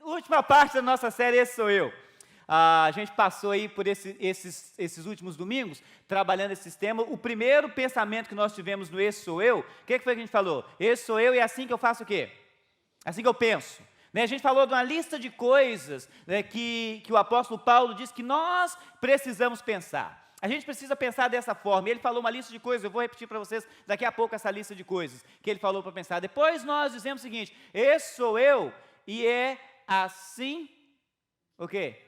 Última parte da nossa série, Esse Sou Eu. A gente passou aí por esses últimos domingos, trabalhando esse tema. O primeiro pensamento que nós tivemos no Esse Sou Eu, o que foi que a gente falou? Esse sou eu e é assim que eu faço o quê? Assim que eu penso. A gente falou de uma lista de coisas, né, que o apóstolo Paulo diz que nós precisamos pensar. A gente precisa pensar dessa forma. Ele falou uma lista de coisas, eu vou repetir para vocês daqui a pouco essa lista de coisas que ele falou para pensar. Depois nós dizemos o seguinte: esse sou eu e é assim, o quê?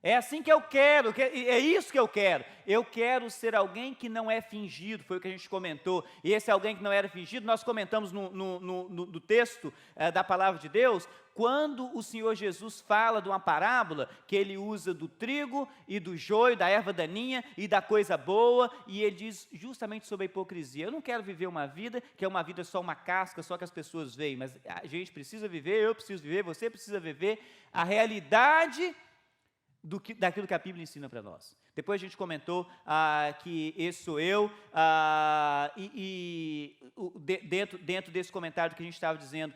É assim que eu quero, é isso que eu quero. Eu quero ser alguém que não é fingido, foi o que a gente comentou. E esse alguém que não era fingido, nós comentamos no texto da palavra de Deus, quando o Senhor Jesus fala de uma parábola, que ele usa do trigo e do joio, da erva daninha e da coisa boa, e ele diz justamente sobre a hipocrisia. Eu não quero viver uma vida que é uma vida só uma casca, só que as pessoas veem, mas a gente precisa viver, eu preciso viver, você precisa viver a realidade daquilo que a Bíblia ensina para nós. Depois a gente comentou que esse sou eu, dentro desse comentário que a gente estava dizendo,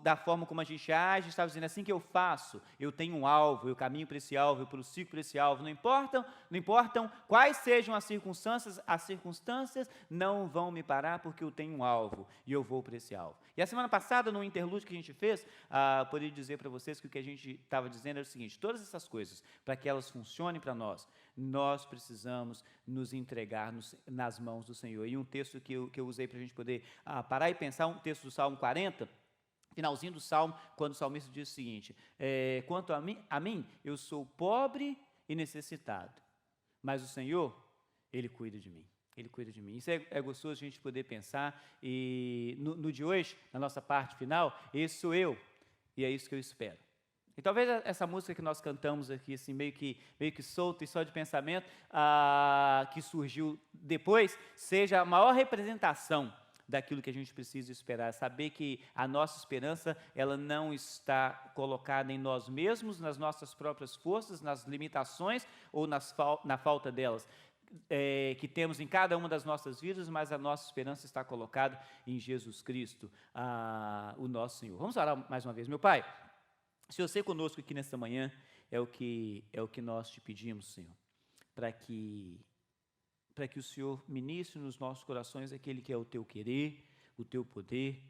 da forma como a gente age, a gente estava dizendo assim que eu faço, eu tenho um alvo, eu caminho para esse alvo, eu prossigo para esse alvo, não importam quais sejam as circunstâncias não vão me parar porque eu tenho um alvo e eu vou para esse alvo. E a semana passada, no interlúdio que a gente fez, poderia dizer para vocês que o que a gente estava dizendo era o seguinte: todas essas coisas, para que elas funcionem para nós precisamos nos entregar nas mãos do Senhor. E um texto que eu usei para a gente poder parar e pensar, um texto do Salmo 40, finalzinho do Salmo, quando o salmista diz o seguinte: quanto a mim, eu sou pobre e necessitado, mas o Senhor, Ele cuida de mim. Ele cuida de mim. Isso é gostoso a gente poder pensar. E no de hoje, na nossa parte final, esse sou eu, e é isso que eu espero. E talvez essa música que nós cantamos aqui, assim, meio que solto e só de pensamento, que surgiu depois, seja a maior representação daquilo que a gente precisa esperar. Saber que a nossa esperança, ela não está colocada em nós mesmos, nas nossas próprias forças, nas limitações ou na falta delas, que temos em cada uma das nossas vidas, mas a nossa esperança está colocada em Jesus Cristo, o nosso Senhor. Vamos orar mais uma vez. Meu Pai, se você conosco aqui nesta manhã, é o que nós te pedimos, Senhor, para que o Senhor ministre nos nossos corações aquele que é o teu querer, o teu poder.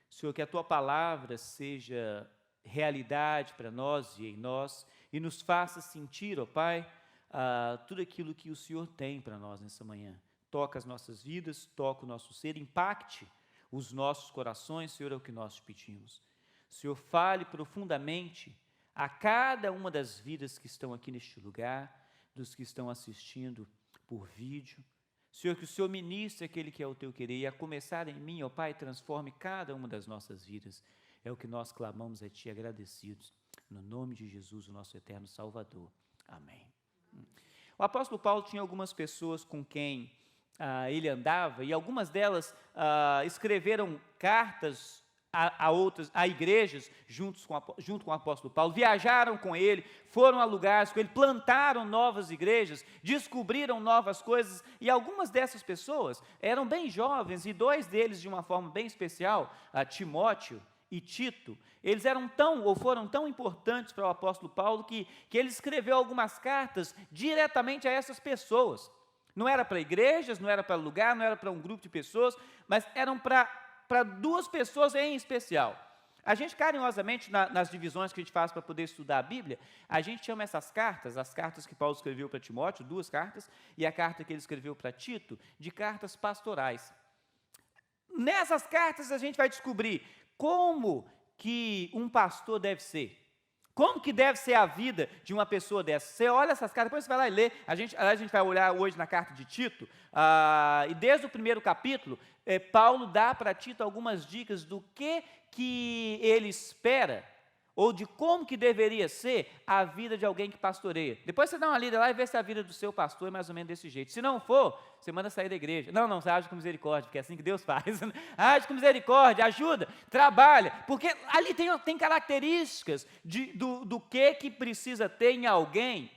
Senhor, que a tua palavra seja realidade para nós e em nós, e nos faça sentir, ó Pai, tudo aquilo que o Senhor tem para nós nessa manhã. Toca as nossas vidas, toca o nosso ser, impacte os nossos corações, Senhor, é o que nós te pedimos. Senhor, fale profundamente a cada uma das vidas que estão aqui neste lugar, dos que estão assistindo por vídeo. Senhor, que o Senhor ministre aquele que é o teu querer, e a começar em mim, ó Pai, transforme cada uma das nossas vidas. É o que nós clamamos a Ti, agradecidos, no nome de Jesus, o nosso eterno Salvador. Amém. O apóstolo Paulo tinha algumas pessoas com quem ele andava, e algumas delas escreveram cartas a igrejas junto com o apóstolo Paulo, viajaram com ele, foram a lugares com ele, plantaram novas igrejas, descobriram novas coisas, e algumas dessas pessoas eram bem jovens, e dois deles de uma forma bem especial, Timóteo e Tito, eles foram tão importantes para o apóstolo Paulo que ele escreveu algumas cartas diretamente a essas pessoas. Não era para igrejas, não era para lugar, não era para um grupo de pessoas, mas eram para duas pessoas em especial. A gente carinhosamente, nas divisões que a gente faz para poder estudar a Bíblia, a gente chama essas cartas, as cartas que Paulo escreveu para Timóteo, 2 cartas, e a carta que ele escreveu para Tito, de cartas pastorais. Nessas cartas a gente vai descobrir como que um pastor deve ser. Como que deve ser a vida de uma pessoa dessa? Você olha essas cartas, depois você vai lá e lê. A gente vai olhar hoje na carta de Tito, e desde o primeiro capítulo, Paulo dá para Tito algumas dicas do que ele espera, ou de como que deveria ser a vida de alguém que pastoreia. Depois você dá uma lida lá e vê se a vida do seu pastor é mais ou menos desse jeito. Se não for, você manda sair da igreja. Não, você age com misericórdia, porque é assim que Deus faz. Age com misericórdia, ajuda, trabalha, porque ali tem características do que precisa ter em alguém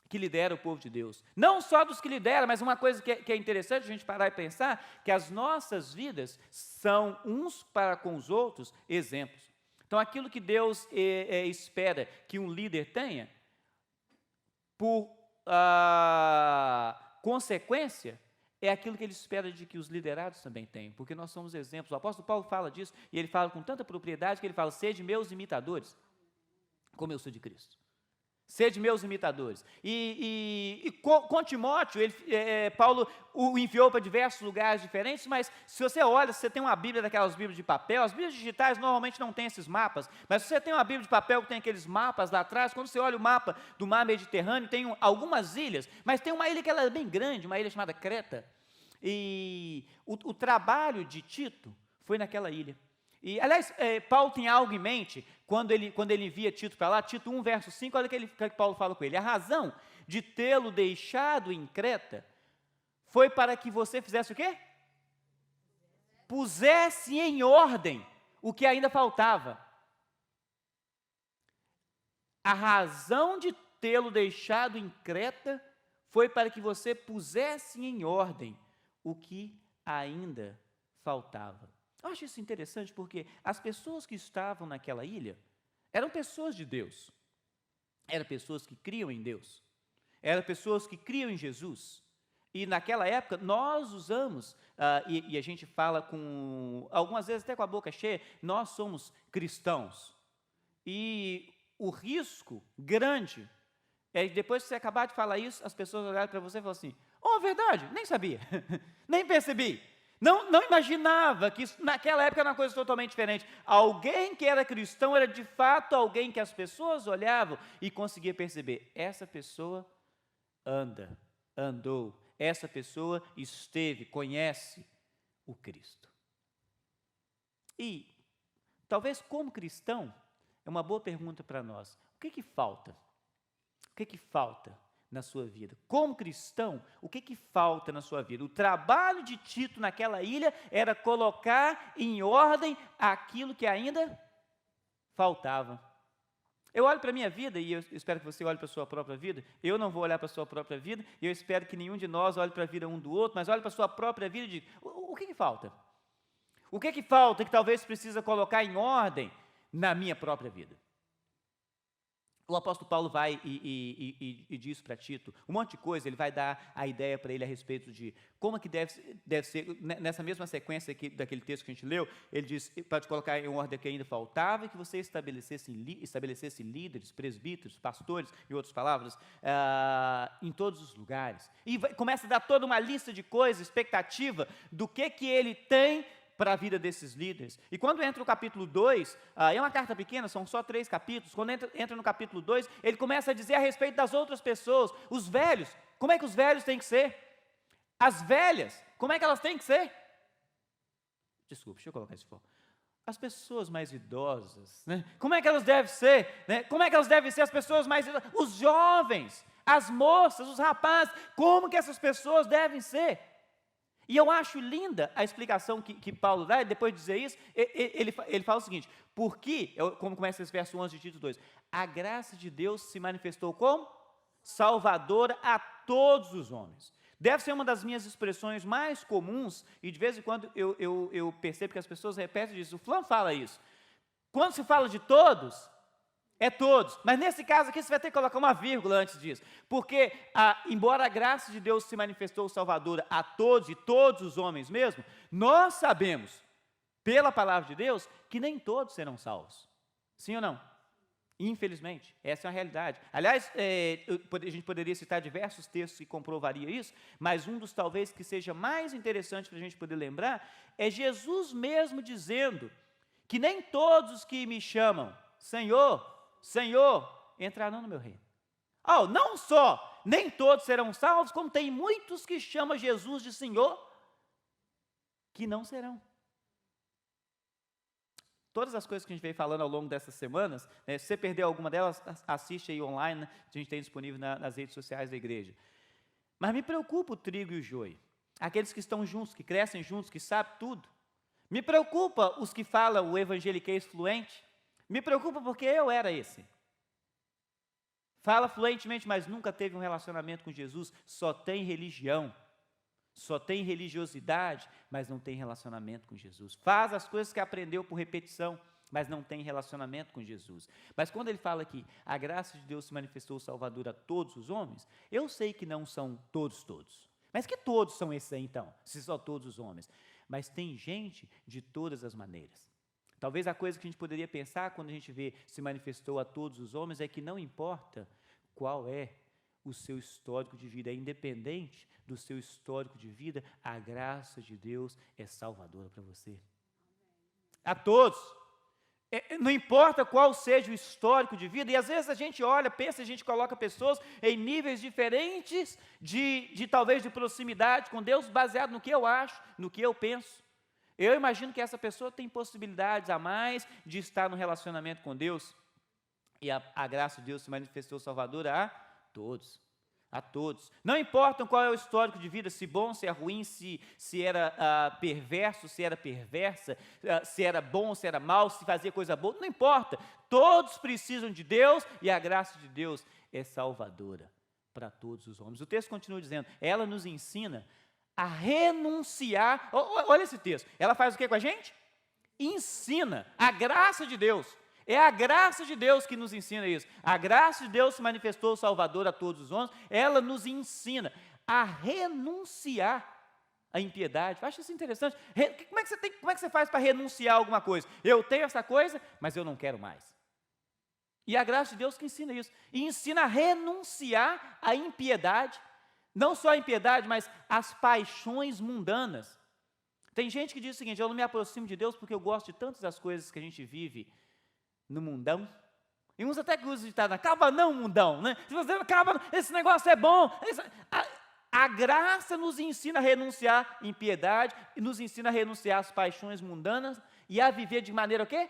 que lidera o povo de Deus. Não só dos que lidera, mas uma coisa que é interessante a gente parar e pensar, que as nossas vidas são uns para com os outros exemplos. Então, aquilo que Deus espera que um líder tenha, por consequência, é aquilo que ele espera de que os liderados também tenham, porque nós somos exemplos. O apóstolo Paulo fala disso, e ele fala com tanta propriedade que ele fala: sede meus imitadores, como eu sou de Cristo. Sede meus imitadores. Com Timóteo, Paulo o enviou para diversos lugares diferentes, mas se você olha, se você tem uma Bíblia daquelas Bíblias de papel, as Bíblias digitais normalmente não têm esses mapas, mas se você tem uma Bíblia de papel que tem aqueles mapas lá atrás, quando você olha o mapa do mar Mediterrâneo, tem algumas ilhas, mas tem uma ilha que ela é bem grande, uma ilha chamada Creta, e o trabalho de Tito foi naquela ilha. E, aliás, Paulo tem algo em mente quando ele envia Tito para lá. Tito 1, verso 5, olha o que Paulo fala com ele: a razão de tê-lo deixado em Creta foi para que você fizesse o quê? Pusesse em ordem o que ainda faltava. A razão de tê-lo deixado em Creta foi para que você pusesse em ordem o que ainda faltava. Eu acho isso interessante porque as pessoas que estavam naquela ilha eram pessoas de Deus, eram pessoas que criam em Deus, eram pessoas que criam em Jesus. E naquela época nós usamos, e a gente fala algumas vezes até com a boca cheia, nós somos cristãos. E o risco grande é depois que você acabar de falar isso, as pessoas olharem para você e falam assim: oh, verdade, nem sabia, nem percebi. Não imaginava que isso, naquela época era uma coisa totalmente diferente. Alguém que era cristão era de fato alguém que as pessoas olhavam e conseguia perceber: essa pessoa andou, essa pessoa conhece o Cristo. E talvez como cristão, é uma boa pergunta para nós: o que falta? O que falta na sua vida? Como cristão, o que falta na sua vida? O trabalho de Tito naquela ilha era colocar em ordem aquilo que ainda faltava. Eu olho para a minha vida, e eu espero que você olhe para a sua própria vida. Eu não vou olhar para a sua própria vida, e eu espero que nenhum de nós olhe para a vida um do outro, mas olhe para a sua própria vida e diga: o que falta? O que falta que talvez precisa colocar em ordem na minha própria vida? O apóstolo Paulo vai e diz para Tito um monte de coisa. Ele vai dar a ideia para ele a respeito de como é que deve ser, nessa mesma sequência aqui, daquele texto que a gente leu. Ele diz para te colocar em ordem que ainda faltava, e que você estabelecesse líderes, presbíteros, pastores, em outras palavras, em todos os lugares. E começa a dar toda uma lista de coisas, expectativa do que ele tem para a vida desses líderes. E quando entra no capítulo 2, é uma carta pequena, são só 3 capítulos. Quando entra no capítulo 2, ele começa a dizer a respeito das outras pessoas. Os velhos, como é que os velhos têm que ser? As velhas, como é que elas têm que ser? Desculpa, deixa eu colocar isso fora. As pessoas mais idosas, né? Como é que elas devem ser? Né? Como é que elas devem ser as pessoas mais idosas? Os jovens, as moças, os rapazes, como que essas pessoas devem ser? E eu acho linda a explicação que Paulo dá, e depois de dizer isso, ele fala o seguinte: porque, como começa esse verso 11 de Tito 2, a graça de Deus se manifestou como salvadora a todos os homens. Deve ser uma das minhas expressões mais comuns, e de vez em quando eu percebo que as pessoas repetem isso. O fulano fala isso. Quando se fala de todos, é todos, mas nesse caso aqui você vai ter que colocar uma vírgula antes disso, porque embora a graça de Deus se manifestou salvadora a todos, e todos os homens mesmo, nós sabemos, pela palavra de Deus, que nem todos serão salvos. Sim ou não? Infelizmente, essa é uma realidade. Aliás, a gente poderia citar diversos textos que comprovaria isso, mas um dos talvez que seja mais interessante para a gente poder lembrar, é Jesus mesmo dizendo que nem todos os que me chamam Senhor, Senhor, entrarão no meu reino. Não só nem todos serão salvos, como tem muitos que chamam Jesus de Senhor, que não serão. Todas as coisas que a gente veio falando ao longo dessas semanas, né, se você perdeu alguma delas, assiste aí online, né, a gente tem disponível nas redes sociais da igreja. Mas me preocupa o trigo e o joio, aqueles que estão juntos, que crescem juntos, que sabem tudo. Me preocupa os que falam o evangeliquez fluente. Me preocupa porque eu era esse. Fala fluentemente, mas nunca teve um relacionamento com Jesus, só tem religião, só tem religiosidade, mas não tem relacionamento com Jesus. Faz as coisas que aprendeu por repetição, mas não tem relacionamento com Jesus. Mas quando ele fala que a graça de Deus se manifestou salvador a todos os homens, eu sei que não são todos. Mas que todos são esses aí então, se são todos os homens. Mas tem gente de todas as maneiras. Talvez a coisa que a gente poderia pensar quando a gente vê se manifestou a todos os homens é que não importa qual é o seu histórico de vida, é independente do seu histórico de vida, a graça de Deus é salvadora para você. A todos. Não importa qual seja o histórico de vida, e às vezes a gente olha, pensa, a gente coloca pessoas em níveis diferentes talvez de proximidade com Deus, baseado no que eu acho, no que eu penso. Eu imagino que essa pessoa tem possibilidades a mais de estar no relacionamento com Deus, e a graça de Deus se manifestou salvadora a todos. A todos. Não importa qual é o histórico de vida, se bom, se é ruim, se era perverso, se era perversa, se era bom, se era mal, se fazia coisa boa, não importa. Todos precisam de Deus e a graça de Deus é salvadora para todos os homens. O texto continua dizendo, ela nos ensina a renunciar. Olha esse texto, ela faz o que com a gente? Ensina a graça de Deus. É a graça de Deus que nos ensina isso. A graça de Deus se manifestou salvador a todos os homens. Ela nos ensina a renunciar à impiedade. Eu acho isso interessante. Como é que você faz para renunciar a alguma coisa? Eu tenho essa coisa, mas eu não quero mais. E a graça de Deus que ensina isso. E ensina a renunciar à impiedade. Não só a impiedade, mas as paixões mundanas. Tem gente que diz o seguinte, eu não me aproximo de Deus porque eu gosto de tantas das coisas que a gente vive no mundão. E uns até que usam de ditado, acaba não, mundão, né? Se você acaba, esse negócio é bom. A graça nos ensina a renunciar à impiedade, e nos ensina a renunciar às paixões mundanas e a viver de maneira o quê?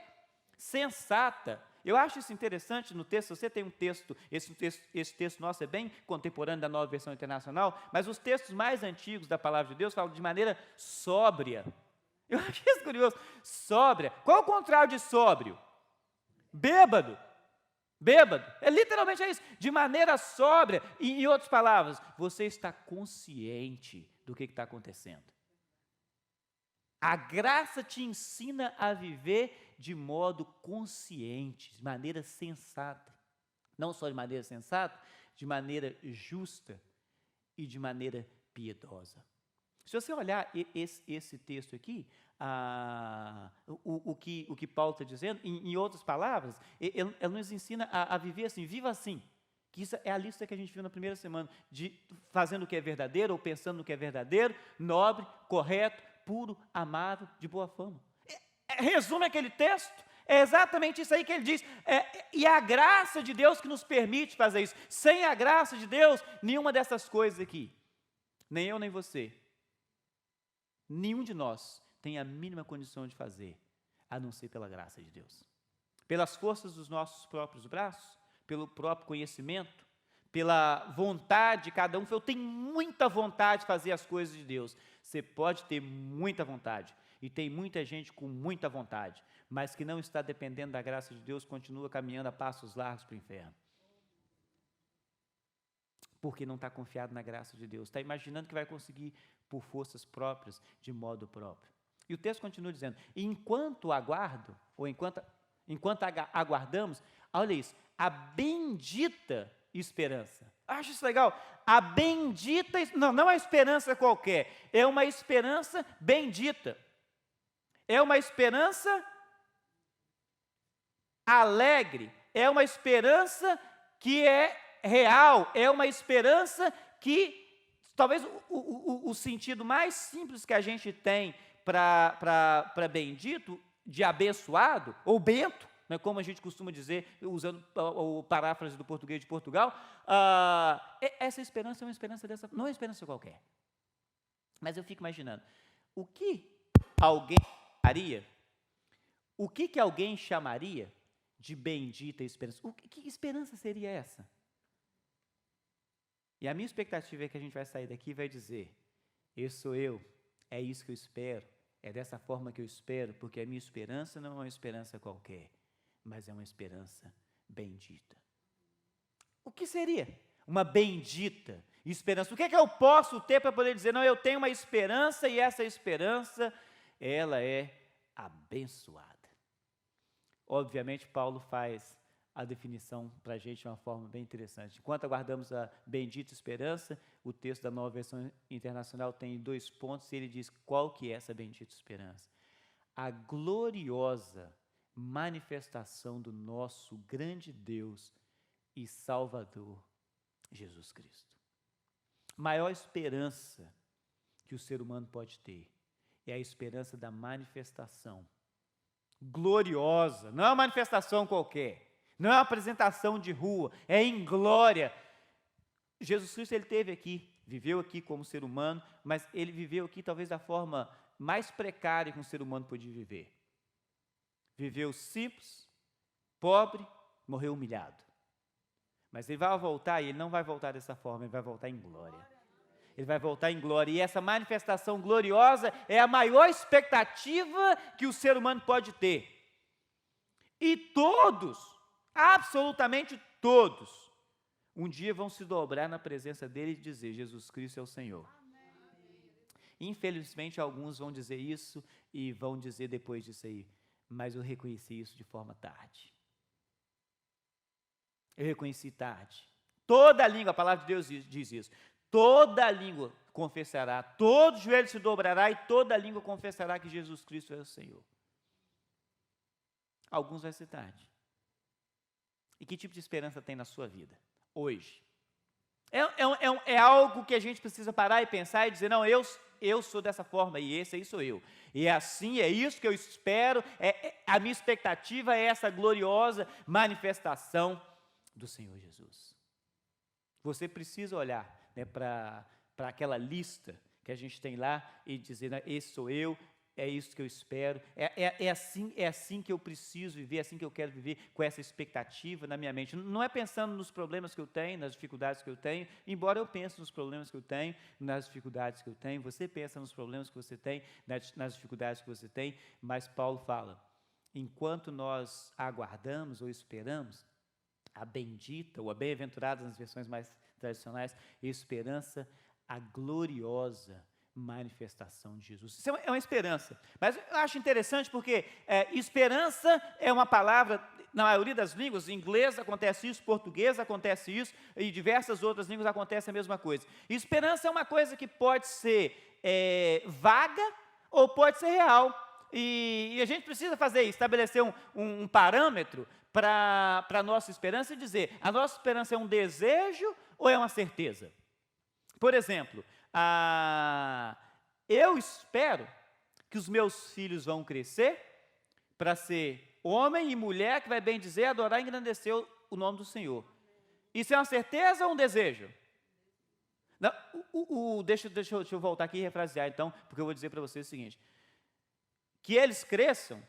Sensata. Eu acho isso interessante no texto. Você tem um texto, esse texto nosso é bem contemporâneo da Nova Versão Internacional, mas os textos mais antigos da Palavra de Deus falam de maneira sóbria. Eu acho isso curioso. Sóbria. Qual é o contrário de sóbrio? Bêbado, literalmente é isso, de maneira sóbria, e em outras palavras, você está consciente do que está acontecendo. A graça te ensina a viver de modo consciente, de maneira sensata, não só de maneira sensata, de maneira justa e de maneira piedosa. Se você olhar esse texto aqui, o que Paulo está dizendo, em outras palavras, ele nos ensina a viver assim, viva assim, que isso é a lista que a gente viu na primeira semana, de fazendo o que é verdadeiro, ou pensando no que é verdadeiro, nobre, correto, puro, amável, de boa fama. Resume aquele texto, é exatamente isso aí que ele diz, e a graça de Deus que nos permite fazer isso. Sem a graça de Deus, nenhuma dessas coisas aqui, nem eu nem você, nenhum de nós tem a mínima condição de fazer, a não ser pela graça de Deus. Pelas forças dos nossos próprios braços, pelo próprio conhecimento, pela vontade de cada um. Eu tenho muita vontade de fazer as coisas de Deus. Você pode ter muita vontade, e tem muita gente com muita vontade, mas que não está dependendo da graça de Deus, continua caminhando a passos largos para o inferno. Porque não está confiado na graça de Deus, está imaginando que vai conseguir por forças próprias, de modo próprio. E o texto continua dizendo, enquanto aguardo, ou enquanto aguardamos, olha isso, a bendita esperança. Acho isso legal. A bendita, não é esperança qualquer, é uma esperança bendita. É uma esperança alegre, é uma esperança que é real, é uma esperança que, talvez o sentido mais simples que a gente tem para bendito, de abençoado, ou bento, né, como a gente costuma dizer, usando o paráfrase do português de Portugal, essa esperança é uma esperança dessa, não é uma esperança qualquer. Mas eu fico imaginando, o que alguém chamaria, que alguém chamaria de bendita esperança? Que esperança seria essa? E a minha expectativa é que a gente vai sair daqui e vai dizer, esse sou eu, é isso que eu espero, é dessa forma que eu espero, porque a minha esperança não é uma esperança qualquer, mas é uma esperança bendita. O que seria uma bendita esperança? O que é que eu posso ter para poder dizer, não, eu tenho uma esperança e essa esperança, ela é abençoada. obviamente, Paulo faz a definição para a gente de uma forma bem interessante. Enquanto aguardamos a bendita esperança, o texto da Nova Versão Internacional tem 2 pontos, e ele diz qual que é essa bendita esperança. A gloriosa manifestação do nosso grande Deus e Salvador, Jesus Cristo. Maior esperança que o ser humano pode ter é a esperança da manifestação gloriosa, não é uma manifestação qualquer, não é uma apresentação de rua, é em glória. Jesus Cristo, ele esteve aqui, viveu aqui como ser humano, mas ele viveu aqui talvez da forma mais precária que um ser humano podia viver. Viveu simples, pobre, morreu humilhado. Mas ele vai voltar, e ele não vai voltar dessa forma, ele vai voltar em glória. Ele vai voltar em glória, e essa manifestação gloriosa é a maior expectativa que o ser humano pode ter. E todos, absolutamente todos, um dia vão se dobrar na presença dele e dizer: Jesus Cristo é o Senhor. Infelizmente, alguns vão dizer isso e vão dizer depois disso aí: mas eu reconheci isso de forma tarde. Eu reconheci tarde. Toda a língua, a palavra de Deus diz isso, toda a língua confessará, todo joelho se dobrará e toda a língua confessará que Jesus Cristo é o Senhor. Alguns vai ser tarde. E que tipo de esperança tem na sua vida, hoje? É algo que a gente precisa parar e pensar e dizer: não, eu sou dessa forma e esse aí sou eu. E é assim, é isso que eu espero, a minha expectativa é essa gloriosa manifestação do Senhor Jesus. Você precisa olhar, né, para aquela lista que a gente tem lá e dizer: né, esse sou eu, é isso que eu espero, é assim que eu preciso viver, é assim que eu quero viver, com essa expectativa na minha mente. Não é pensando nos problemas que eu tenho, nas dificuldades que eu tenho, embora eu pense nos problemas que eu tenho, nas dificuldades que eu tenho, você pensa nos problemas que você tem, nas dificuldades que você tem, mas Paulo fala: enquanto nós aguardamos ou esperamos a bendita, ou a bem-aventurada nas versões mais tradicionais, esperança, a gloriosa manifestação de Jesus. Isso é uma esperança, mas eu acho interessante porque esperança é uma palavra, na maioria das línguas, em inglês acontece isso, português acontece isso, e diversas outras línguas acontece a mesma coisa. Esperança é uma coisa que pode ser vaga ou pode ser real, e a gente precisa fazer isso, estabelecer um parâmetro para a nossa esperança e dizer: a nossa esperança é um desejo ou é uma certeza? Por exemplo, eu espero que os meus filhos vão crescer para ser homem e mulher que vai bem dizer, adorar e engrandecer o nome do Senhor. Isso é uma certeza ou um desejo? Não, deixa eu voltar aqui e refrasear então, porque eu vou dizer para vocês o seguinte: que eles cresçam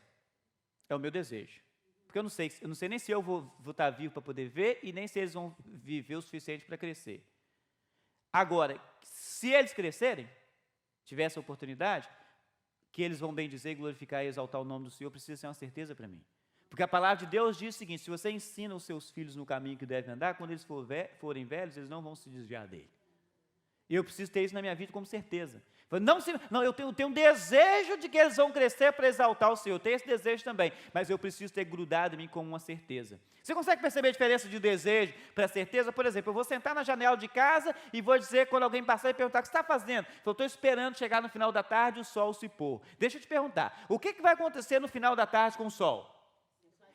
é o meu desejo. Porque eu não sei nem se eu vou estar vivo para poder ver e nem se eles vão viver o suficiente para crescer. Agora, se eles crescerem, tiver essa oportunidade, que eles vão bem dizer, glorificar e exaltar o nome do Senhor, precisa ser uma certeza para mim. Porque a palavra de Deus diz o seguinte: se você ensina os seus filhos no caminho que devem andar, quando eles forem velhos, eles não vão se desviar dele. E eu preciso ter isso na minha vida como certeza. Não, eu tenho um desejo de que eles vão crescer para exaltar o Senhor. Eu tenho esse desejo também, mas eu preciso ter grudado em mim como uma certeza. Você consegue perceber a diferença de desejo para certeza? Por exemplo, eu vou sentar na janela de casa e vou dizer, quando alguém passar e perguntar: o que você está fazendo? Eu estou esperando chegar no final da tarde e o sol se pôr. Deixa eu te perguntar, o que vai acontecer no final da tarde com o sol?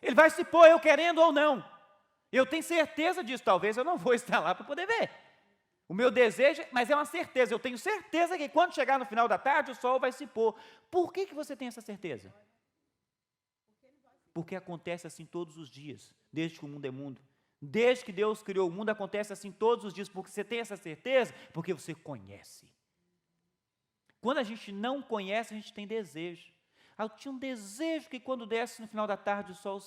Ele vai se pôr, eu querendo ou não. Eu tenho certeza disso, talvez eu não vou estar lá para poder ver. O meu desejo, mas é uma certeza, eu tenho certeza que quando chegar no final da tarde o sol vai se pôr. Por que você tem essa certeza? Porque acontece assim todos os dias, desde que o mundo é mundo. Desde que Deus criou o mundo, acontece assim todos os dias. Porque você tem essa certeza? Porque você conhece. Quando a gente não conhece, a gente tem desejo. Eu tinha um desejo que quando desse no final da tarde o sol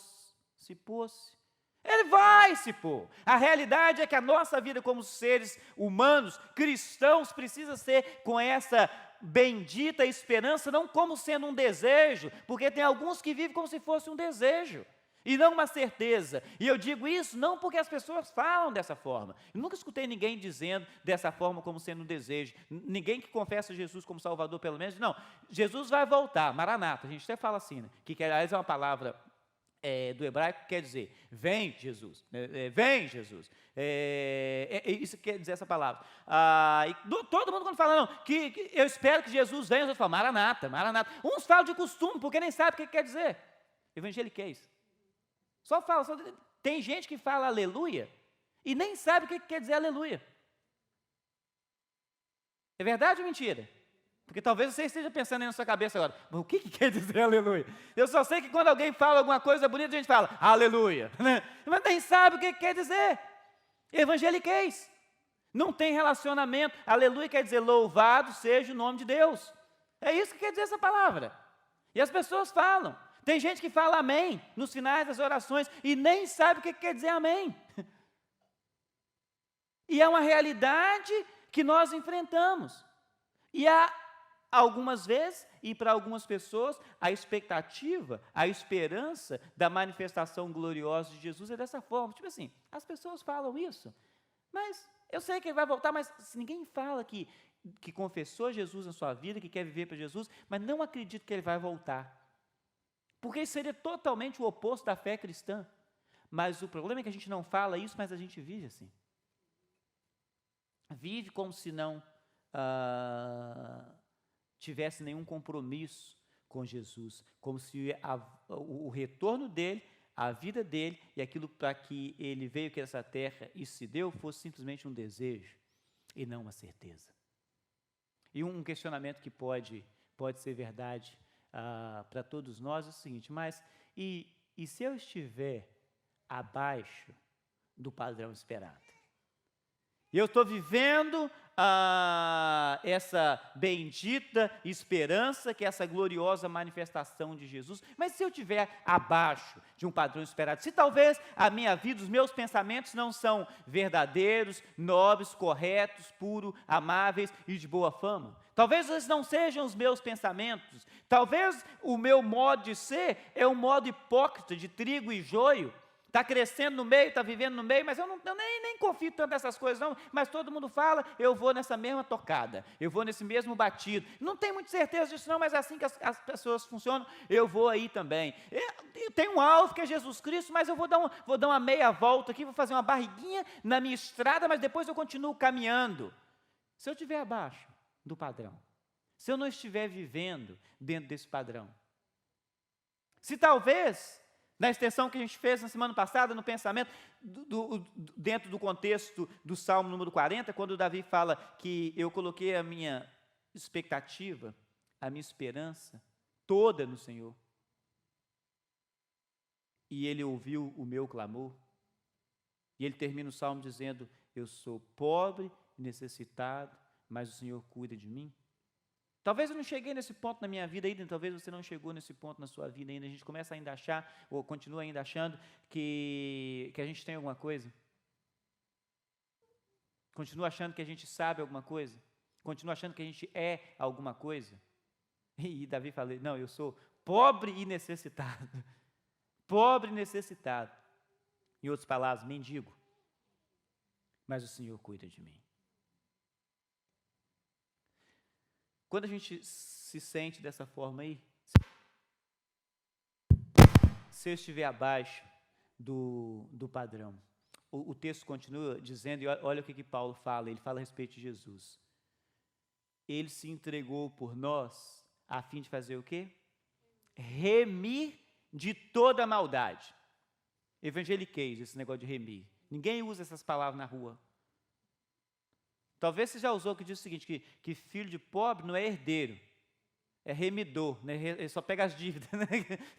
se pôsse. Ele vai se pôr. A realidade é que a nossa vida como seres humanos, cristãos, precisa ser com essa bendita esperança, não como sendo um desejo, porque tem alguns que vivem como se fosse um desejo, e não uma certeza. E eu digo isso não porque as pessoas falam dessa forma. Eu nunca escutei ninguém dizendo dessa forma como sendo um desejo. Ninguém que confessa Jesus como Salvador, pelo menos, não. Jesus vai voltar, Maranata, a gente até fala assim, né? Que aliás é uma palavra do hebraico quer dizer, vem Jesus, vem Jesus. Isso quer dizer essa palavra. Todo mundo quando fala, não, que eu espero que Jesus venha, os outros falam, Maranata, Maranata. Uns falam de costume, porque nem sabem o que quer dizer. Evangeliquez. Só fala, tem gente que fala aleluia e nem sabe o que quer dizer aleluia. É verdade ou mentira? Porque talvez você esteja pensando aí na sua cabeça agora, mas o que quer dizer aleluia? Eu só sei que quando alguém fala alguma coisa bonita, a gente fala, aleluia, né? Mas nem sabe o que quer dizer. Evangeliquez. Não tem relacionamento. Aleluia quer dizer louvado seja o nome de Deus. É isso que quer dizer essa palavra. E as pessoas falam. Tem gente que fala amém nos finais das orações e nem sabe o que quer dizer amém. E é uma realidade que nós enfrentamos. E há algumas vezes, e para algumas pessoas, a expectativa, a esperança da manifestação gloriosa de Jesus é dessa forma. Tipo assim, as pessoas falam isso, mas eu sei que ele vai voltar, mas se ninguém fala que confessou Jesus na sua vida, que quer viver para Jesus, mas não acredita que ele vai voltar. Porque isso seria totalmente o oposto da fé cristã. Mas o problema é que a gente não fala isso, mas a gente vive assim. Vive como se não tivesse nenhum compromisso com Jesus, como se o retorno dele, a vida dele e aquilo para que ele veio aqui nessa terra e se deu fosse simplesmente um desejo e não uma certeza. E um questionamento que pode ser verdade para todos nós é o seguinte, mas e se eu estiver abaixo do padrão esperado? E eu estou vivendo essa bendita esperança, que é essa gloriosa manifestação de Jesus, mas se eu estiver abaixo de um padrão esperado, se talvez a minha vida, os meus pensamentos não são verdadeiros, nobres, corretos, puros, amáveis e de boa fama, talvez esses não sejam os meus pensamentos, talvez o meu modo de ser é um modo hipócrita de trigo e joio, está crescendo no meio, está vivendo no meio, mas eu nem confio tanto nessas coisas não, mas todo mundo fala, eu vou nessa mesma tocada, eu vou nesse mesmo batido, não tenho muita certeza disso não, mas é assim que as pessoas funcionam, eu vou aí também, eu tenho um alvo que é Jesus Cristo, mas eu vou dar uma meia volta aqui, vou fazer uma barriguinha na minha estrada, mas depois eu continuo caminhando. Se eu estiver abaixo do padrão, se eu não estiver vivendo dentro desse padrão, se talvez na extensão que a gente fez na semana passada, no pensamento, dentro do contexto do Salmo número 40, quando Davi fala que eu coloquei a minha expectativa, a minha esperança toda no Senhor. E Ele ouviu o meu clamor. E ele termina o Salmo dizendo, eu sou pobre e necessitado, mas o Senhor cuida de mim. Talvez eu não cheguei nesse ponto na minha vida ainda, talvez você não chegou nesse ponto na sua vida ainda, a gente começa ainda a achar, ou continua ainda achando, que a gente tem alguma coisa. Continua achando que a gente sabe alguma coisa. Continua achando que a gente é alguma coisa. E Davi fala, não, eu sou pobre e necessitado. Pobre e necessitado. Em outras palavras, mendigo. Mas o Senhor cuida de mim. Quando a gente se sente dessa forma aí, se eu estiver abaixo do padrão, o texto continua dizendo, e olha o que Paulo fala, ele fala a respeito de Jesus. Ele se entregou por nós, a fim de fazer o quê? Remir de toda maldade. Evangeliquez, esse negócio de remir. Ninguém usa essas palavras na rua. Talvez você já usou que diz o seguinte, que filho de pobre não é herdeiro, é remidor, né? Ele só pega as dívidas, né?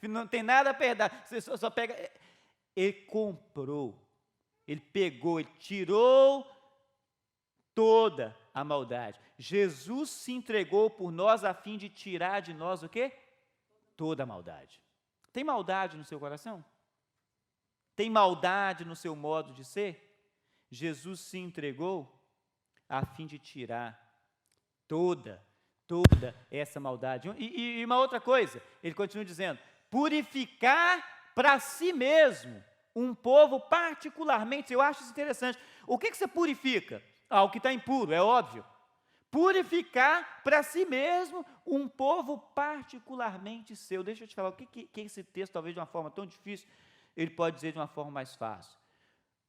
Não tem nada a perder, você só pega. Ele comprou, ele pegou, ele tirou toda a maldade. Jesus se entregou por nós a fim de tirar de nós o quê? Toda a maldade. Tem maldade no seu coração? Tem maldade no seu modo de ser? Jesus se entregou a fim de tirar toda essa maldade. E uma outra coisa, ele continua dizendo, purificar para si mesmo um povo particularmente, eu acho isso interessante. O que você purifica? O que está impuro, é óbvio. purificar para si mesmo um povo particularmente seu. Deixa eu te falar, o que esse texto, talvez de uma forma tão difícil, ele pode dizer de uma forma mais fácil.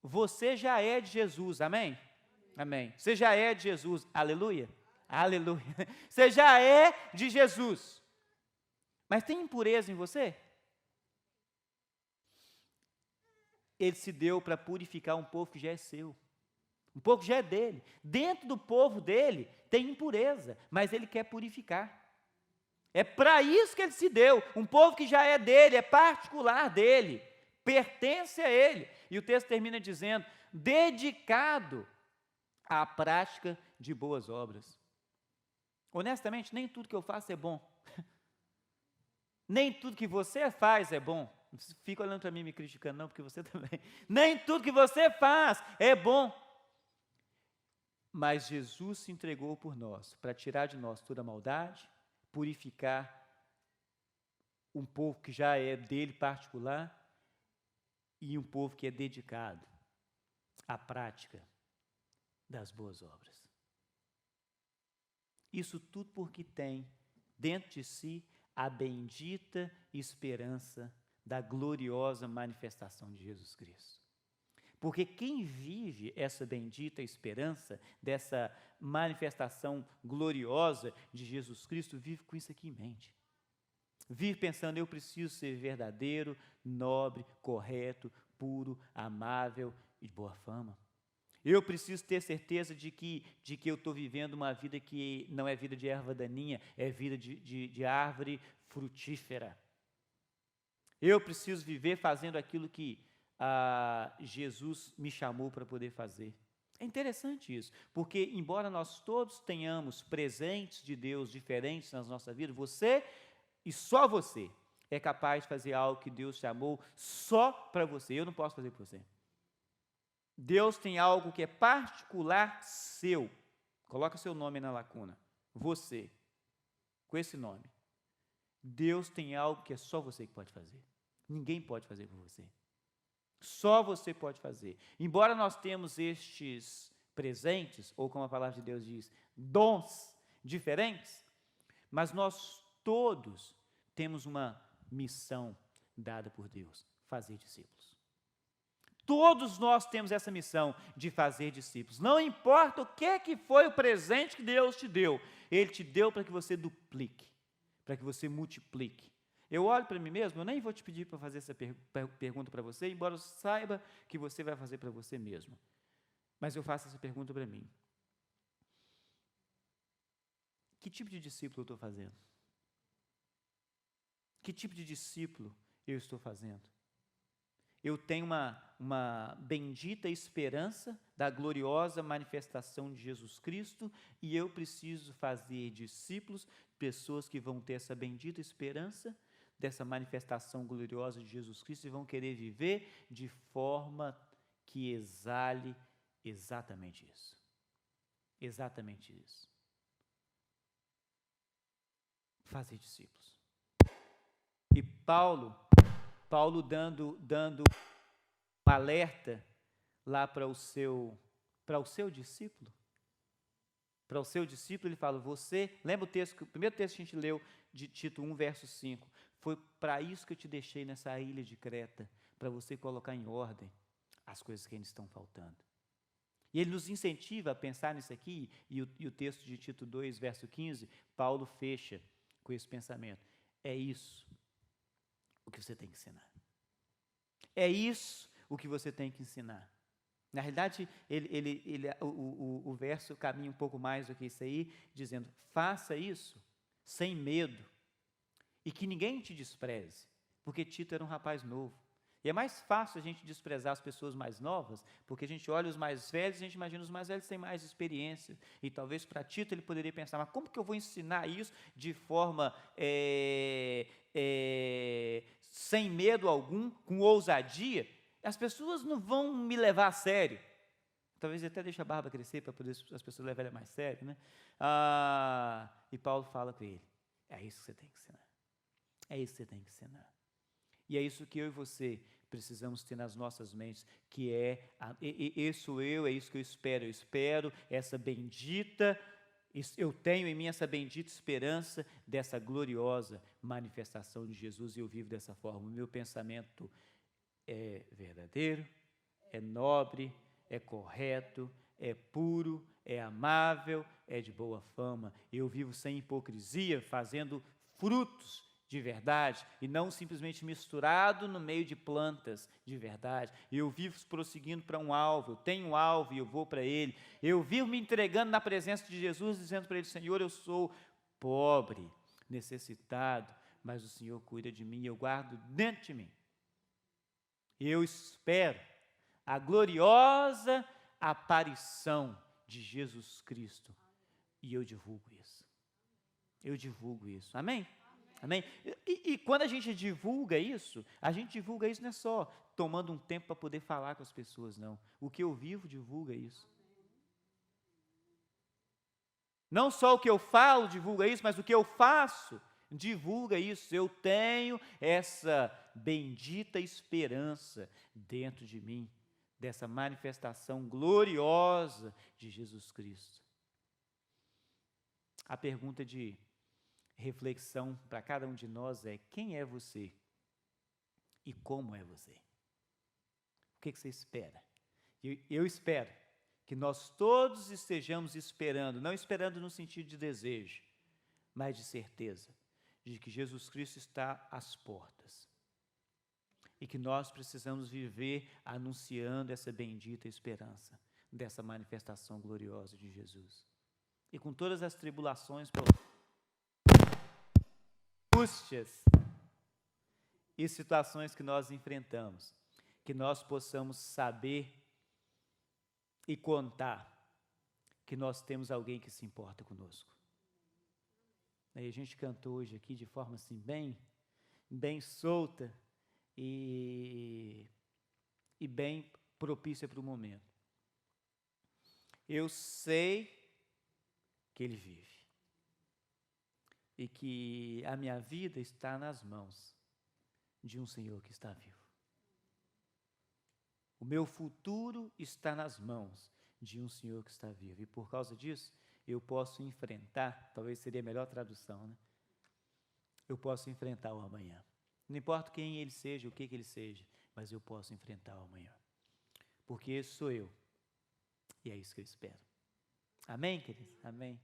Você já é de Jesus, amém? Amém. Você já é de Jesus, aleluia? Aleluia. Você já é de Jesus. Mas tem impureza em você? Ele se deu para purificar um povo que já é seu. Um povo que já é dele. Dentro do povo dele tem impureza, mas ele quer purificar. É para isso que ele se deu. Um povo que já é dele, é particular dele, pertence a ele. E o texto termina dizendo: dedicado à prática de boas obras. Honestamente, nem tudo que eu faço é bom. Nem tudo que você faz é bom. Não fica olhando para mim me criticando, não, porque você também. Nem tudo que você faz é bom. Mas Jesus se entregou por nós, para tirar de nós toda a maldade, purificar um povo que já é dele particular e um povo que é dedicado à prática das boas obras. Isso tudo porque tem dentro de si a bendita esperança da gloriosa manifestação de Jesus Cristo. Porque quem vive essa bendita esperança, dessa manifestação gloriosa de Jesus Cristo, vive com isso aqui em mente. Vive pensando: eu preciso ser verdadeiro, nobre, correto, puro, amável e de boa fama. Eu preciso ter certeza de que eu estou vivendo uma vida que não é vida de erva daninha, é vida de árvore frutífera. Eu preciso viver fazendo aquilo que Jesus me chamou para poder fazer. É interessante isso, porque embora nós todos tenhamos presentes de Deus diferentes na nossa vida, você e só você é capaz de fazer algo que Deus chamou só para você. Eu não posso fazer por você. Deus tem algo que é particular seu. Coloca seu nome na lacuna. Você, com esse nome. Deus tem algo que é só você que pode fazer. Ninguém pode fazer por você. Só você pode fazer. Embora nós temos estes presentes, ou como a palavra de Deus diz, dons diferentes, mas nós todos temos uma missão dada por Deus: fazer discípulos. Todos nós temos essa missão de fazer discípulos. Não importa o que foi o presente que Deus te deu, Ele te deu para que você duplique, para que você multiplique. Eu olho para mim mesmo, eu nem vou te pedir para fazer essa pergunta para você, embora eu saiba que você vai fazer para você mesmo. Mas eu faço essa pergunta para mim. Que tipo de discípulo eu estou fazendo? Que tipo de discípulo eu estou fazendo? Eu tenho uma bendita esperança da gloriosa manifestação de Jesus Cristo e eu preciso fazer discípulos, pessoas que vão ter essa bendita esperança dessa manifestação gloriosa de Jesus Cristo e vão querer viver de forma que exale exatamente isso. Exatamente isso. Fazer discípulos. E Paulo dando um alerta lá para o seu discípulo. Para o seu discípulo, ele fala: você, lembra o primeiro texto que a gente leu, de Tito 1, verso 5, foi para isso que eu te deixei nessa ilha de Creta, para você colocar em ordem as coisas que ainda estão faltando. E ele nos incentiva a pensar nisso aqui, e o texto de Tito 2, verso 15, Paulo fecha com esse pensamento: é isso o que você tem que ensinar. É isso o que você tem que ensinar. Na realidade, o verso caminha um pouco mais do que isso aí, dizendo: faça isso sem medo e que ninguém te despreze, porque Tito era um rapaz novo. E é mais fácil a gente desprezar as pessoas mais novas, porque a gente olha os mais velhos e a gente imagina os mais velhos têm mais experiência. E talvez para Tito ele poderia pensar: mas como que eu vou ensinar isso de forma sem medo algum, com ousadia? As pessoas não vão me levar a sério. Talvez até deixe a barba crescer para poder as pessoas levarem ele mais sério, né? E Paulo fala com ele: é isso que você tem que ensinar. É isso que você tem que ensinar. E é isso que eu e você precisamos ter nas nossas mentes, que esse sou eu, é isso que eu espero. Eu espero essa bendita eu tenho em mim essa bendita esperança dessa gloriosa manifestação de Jesus e eu vivo dessa forma. O meu pensamento é verdadeiro, é nobre, é correto, é puro, é amável, é de boa fama. Eu vivo sem hipocrisia, fazendo frutos de verdade e não simplesmente misturado no meio de plantas de verdade. Eu vivo prosseguindo para um alvo, eu tenho um alvo e eu vou para ele. Eu vivo me entregando na presença de Jesus, dizendo para ele: Senhor, eu sou pobre, necessitado, mas o Senhor cuida de mim e eu guardo dentro de mim. Eu espero a gloriosa aparição de Jesus Cristo e eu divulgo isso. Eu divulgo isso. Amém? Amém? E quando a gente divulga isso não é só tomando um tempo para poder falar com as pessoas, não. O que eu vivo divulga isso. Não só o que eu falo divulga isso, mas o que eu faço divulga isso. Eu tenho essa bendita esperança dentro de mim, dessa manifestação gloriosa de Jesus Cristo. A pergunta de reflexão para cada um de nós é: quem é você? E como é você? O que você espera? Eu espero que nós todos estejamos esperando, não esperando no sentido de desejo, mas de certeza, de que Jesus Cristo está às portas. E que nós precisamos viver anunciando essa bendita esperança, dessa manifestação gloriosa de Jesus. E com todas as tribulações, angústias e situações que nós enfrentamos, que nós possamos saber e contar que nós temos alguém que se importa conosco. E a gente cantou hoje aqui de forma assim bem solta e bem propícia para o momento. Eu sei que Ele vive e que a minha vida está nas mãos de um Senhor que está vivo. O meu futuro está nas mãos de um Senhor que está vivo. E por causa disso, eu posso enfrentar, talvez seria a melhor tradução, né? Eu posso enfrentar o amanhã. Não importa quem ele seja, o que ele seja, mas eu posso enfrentar o amanhã. Porque esse sou eu. E é isso que eu espero. Amém, queridos? Amém.